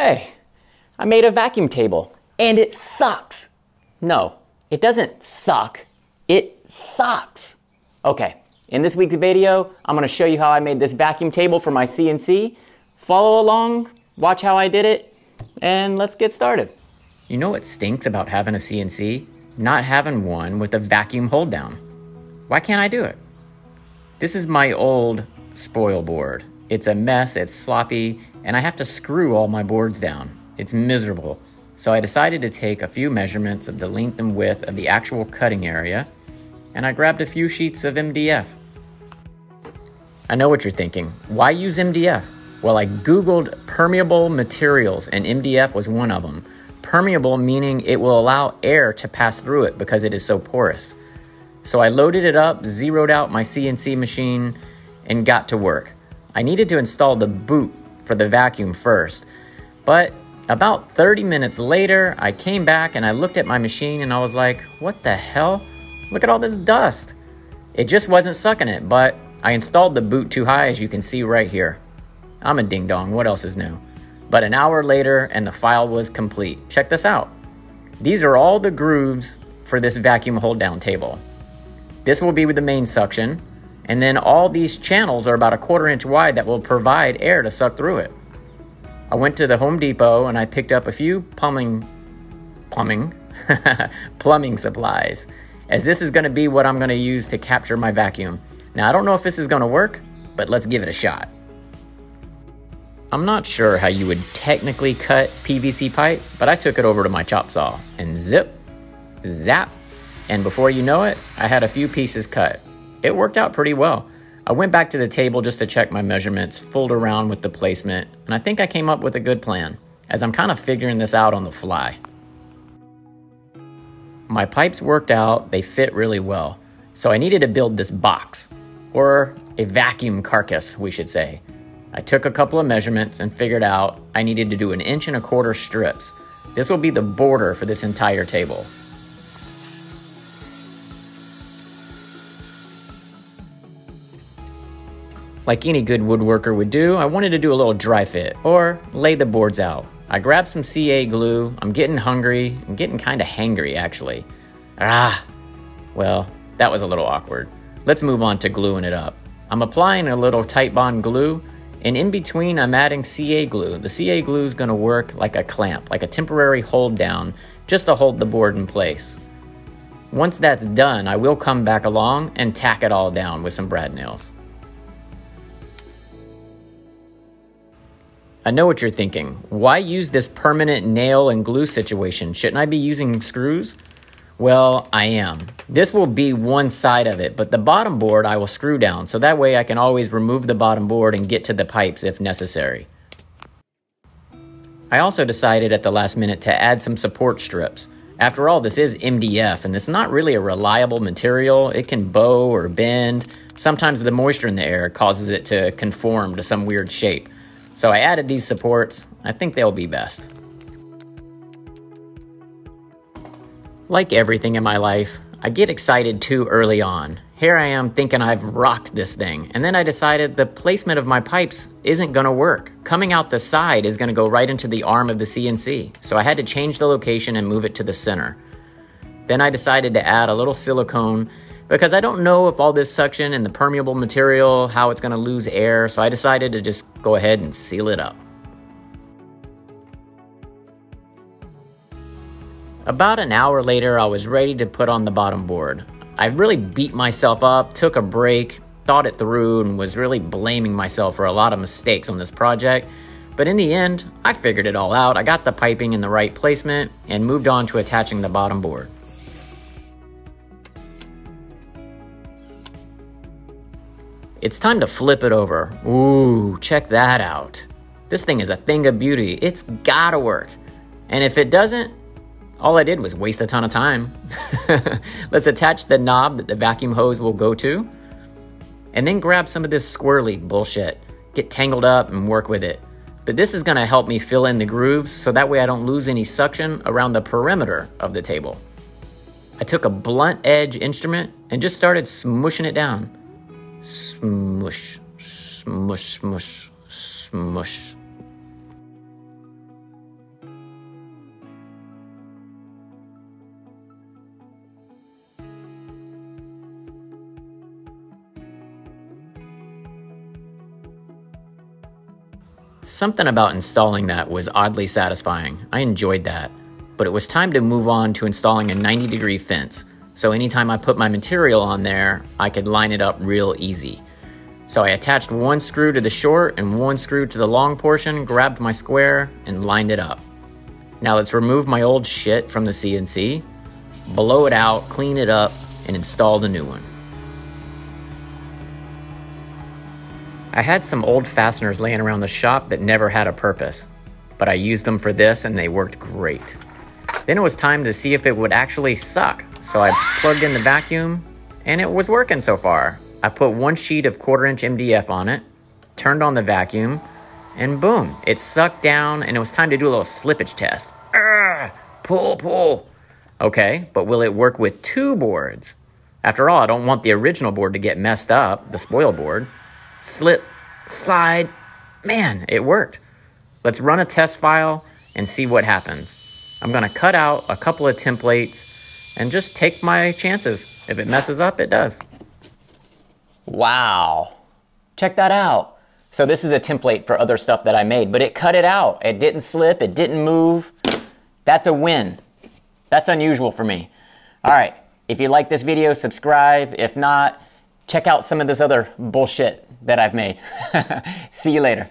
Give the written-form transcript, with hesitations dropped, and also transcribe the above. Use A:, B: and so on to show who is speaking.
A: Hey, I made a vacuum table and it sucks. No, it doesn't suck. It sucks. Okay, in this week's video, I'm gonna show you how I made this vacuum table for my CNC. Follow along, watch how I did it, and let's get started. You know what stinks about having a CNC? Not having one with a vacuum hold down. Why can't I do it? This is my old spoil board. It's a mess, it's sloppy, and I have to screw all my boards down. It's miserable. So I decided to take a few measurements of the length and width of the actual cutting area, and I grabbed a few sheets of MDF. I know what you're thinking. Why use MDF? Well, I Googled permeable materials, and MDF was one of them. Permeable meaning it will allow air to pass through it because it is so porous. So I loaded it up, zeroed out my CNC machine, and got to work. I needed to install the boot for the vacuum first, but about 30 minutes later, I came back and I looked at my machine and I was like, what the hell? Look at all this dust. It just wasn't sucking it, but I installed the boot too high, as you can see right here. I'm a ding dong, what else is new? But an hour later and the file was complete. Check this out. These are all the grooves for this vacuum hold down table. This will be with the main suction, and then all these channels are about 1/4 inch wide that will provide air to suck through it. I went to the Home Depot and I picked up a few plumbing supplies, as this is gonna be what I'm gonna use to capture my vacuum. Now, I don't know if this is gonna work, but let's give it a shot. I'm not sure how you would technically cut PVC pipe, but I took it over to my chop saw and zip, zap, and before you know it, I had a few pieces cut. It worked out pretty well. I went back to the table just to check my measurements, fooled around with the placement, and I think I came up with a good plan, as I'm kind of figuring this out on the fly. My pipes worked out, they fit really well, so I needed to build this box, or a vacuum carcass, we should say. I took a couple of measurements and figured out I needed to do 1¼ inch strips. This will be the border for this entire table. Like any good woodworker would do, I wanted to do a little dry fit, or lay the boards out. I grabbed some CA glue. I'm getting hungry. I'm getting kind of hangry, actually. Well, that was a little awkward. Let's move on to gluing it up. I'm applying a little Titebond glue, and in between I'm adding CA glue. The CA glue is gonna work like a clamp, like a temporary hold down, just to hold the board in place. Once that's done, I will come back along and tack it all down with some brad nails. I know what you're thinking. Why use this permanent nail and glue situation? Shouldn't I be using screws? Well, I am. This will be one side of it, but the bottom board I will screw down, so that way I can always remove the bottom board and get to the pipes if necessary. I also decided at the last minute to add some support strips. After all, this is MDF, and it's not really a reliable material. It can bow or bend. Sometimes the moisture in the air causes it to conform to some weird shape. So I added these supports. I think they'll be best. Like everything in my life, I get excited too early on. Here I am thinking I've rocked this thing, and then I decided the placement of my pipes isn't gonna work. Coming out the side is gonna go right into the arm of the CNC, so I had to change the location and move it to the center. Then I decided to add a little silicone, because I don't know if all this suction and the permeable material, how it's gonna lose air, so I decided to just go ahead and seal it up. About an hour later, I was ready to put on the bottom board. I really beat myself up, took a break, thought it through, and was really blaming myself for a lot of mistakes on this project. But in the end, I figured it all out. I got the piping in the right placement and moved on to attaching the bottom board. It's time to flip it over. Ooh, check that out. This thing is a thing of beauty. It's gotta work. And if it doesn't, all I did was waste a ton of time. Let's attach the knob that the vacuum hose will go to, and then grab some of this squirrely bullshit. Get tangled up and work with it. But this is gonna help me fill in the grooves so that way I don't lose any suction around the perimeter of the table. I took a blunt edge instrument and just started smushing it down. Smush, smush, smush, smush. Something about installing that was oddly satisfying. I enjoyed that. But it was time to move on to installing a 90-degree fence. So anytime I put my material on there, I could line it up real easy. So I attached one screw to the short and one screw to the long portion, grabbed my square, and lined it up. Now let's remove my old shit from the CNC, blow it out, clean it up, and install the new one. I had some old fasteners laying around the shop that never had a purpose, but I used them for this and they worked great. Then it was time to see if it would actually suck, so I plugged in the vacuum, and it was working so far. I put one sheet of 1/4-inch MDF on it, turned on the vacuum, and boom, it sucked down, and it was time to do a little slippage test. Pull, pull. Okay, but will it work with 2 boards? After all, I don't want the original board to get messed up, the spoil board. Slip, slide, man, it worked. Let's run a test file and see what happens. I'm gonna cut out a couple of templates and just take my chances. If it messes up, it does. Wow, check that out. So this is a template for other stuff that I made, but it cut it out. It didn't slip, it didn't move. That's a win. That's unusual for me. All right, if you like this video, subscribe. If not, check out some of this other bullshit that I've made. See you later.